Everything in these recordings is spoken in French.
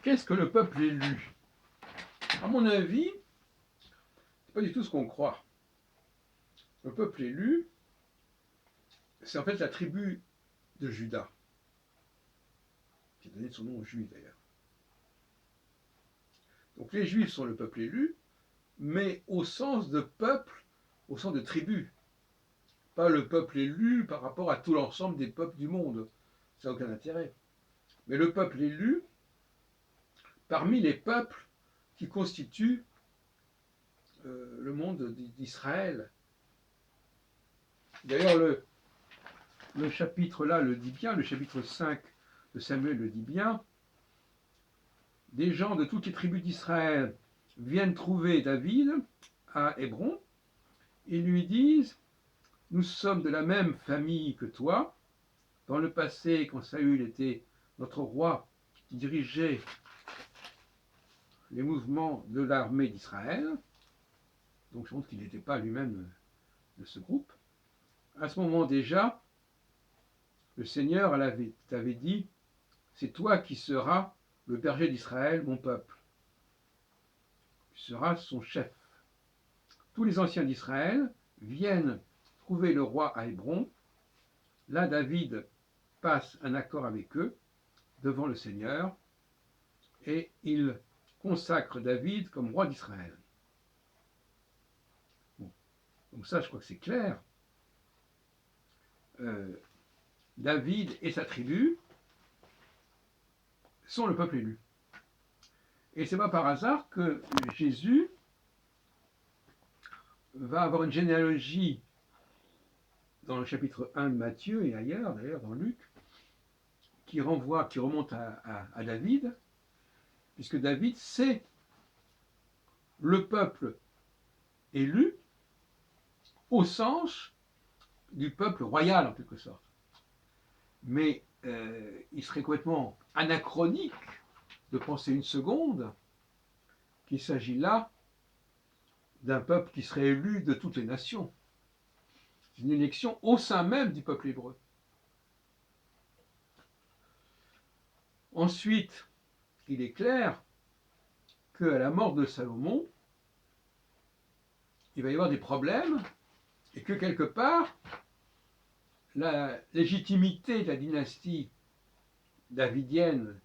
Qu'est-ce que le peuple élu? À mon avis, c'est pas du tout ce qu'on croit. Le peuple élu, c'est en fait la tribu de Juda, qui a donné son nom aux Juifs d'ailleurs. Donc les Juifs sont le peuple élu, mais au sens de peuple, au sens de tribu. Pas le peuple élu par rapport à tout l'ensemble des peuples du monde. Ça n'a aucun intérêt. Mais le peuple élu, parmi les peuples qui constituent le monde d'Israël. D'ailleurs, le chapitre là le dit bien, le chapitre 5 de Samuel le dit bien. Des gens de toutes les tribus d'Israël viennent trouver David à Hébron et lui disent: nous sommes de la même famille que toi. Dans le passé, quand Saül était notre roi qui dirigeait les mouvements de l'armée d'Israël, donc je montre qu'il n'était pas lui-même de ce groupe, à ce moment déjà, le Seigneur t'avait dit: c'est toi qui seras le berger d'Israël, mon peuple. Tu seras son chef. Tous les anciens d'Israël viennent trouver le roi à Hébron. Là, David passe un accord avec eux devant le Seigneur et il consacre David comme roi d'Israël. Bon. Donc ça, je crois que c'est clair. David et sa tribu sont le peuple élu. Et c'est pas par hasard que Jésus va avoir une généalogie dans le chapitre 1 de Matthieu et ailleurs, d'ailleurs dans Luc, qui remonte à David, puisque David, c'est le peuple élu au sens du peuple royal, en quelque sorte. Mais il serait complètement anachronique de penser une seconde qu'il s'agit là d'un peuple qui serait élu de toutes les nations. C'est une élection au sein même du peuple hébreu. Ensuite, il est clair qu'à la mort de Salomon, il va y avoir des problèmes et que quelque part, la légitimité de la dynastie davidienne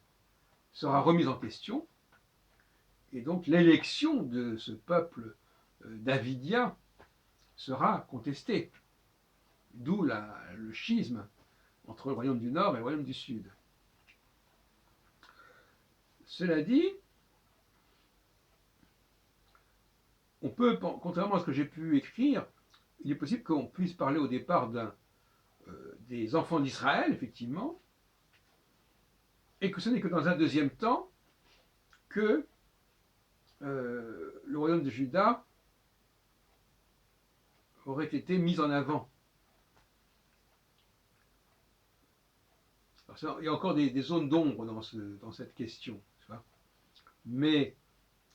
sera remise en question et donc l'élection de ce peuple davidien sera contestée. D'où le schisme entre le royaume du Nord et le royaume du Sud. Cela dit, on peut, contrairement à ce que j'ai pu écrire, il est possible qu'on puisse parler au départ des enfants d'Israël, effectivement, et que ce n'est que dans un deuxième temps que le royaume de Juda aurait été mis en avant. Alors, il y a encore des zones d'ombre dans cette question, mais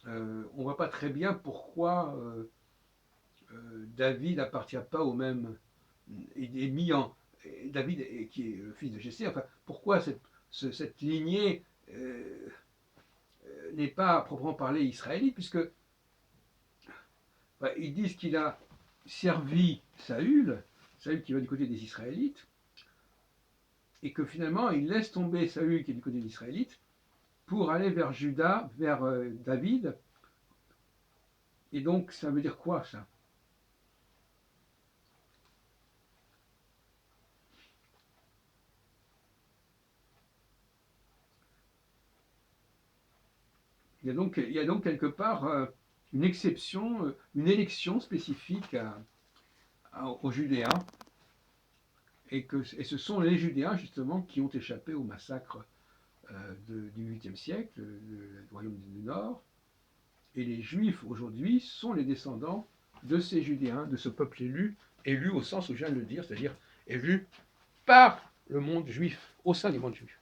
on ne voit pas très bien pourquoi David n'appartient pas au même. Est mis en. David, qui est le fils de Jessé, enfin, pourquoi cette lignée n'est pas à proprement parler israélite, puisque ils disent qu'il a servi Saül qui va du côté des Israélites, et que finalement il laisse tomber Saül qui est du côté des Israélites pour aller vers Juda, vers David. Et donc ça veut dire quoi ça? Il y a donc quelque part une exception, une élection spécifique aux Judéens, et ce sont les Judéens justement qui ont échappé au massacre du 8e siècle, du royaume du Nord, et les Juifs aujourd'hui sont les descendants de ces Judéens, de ce peuple élu au sens où je viens de le dire, c'est-à-dire élu par le monde juif, au sein du monde juif.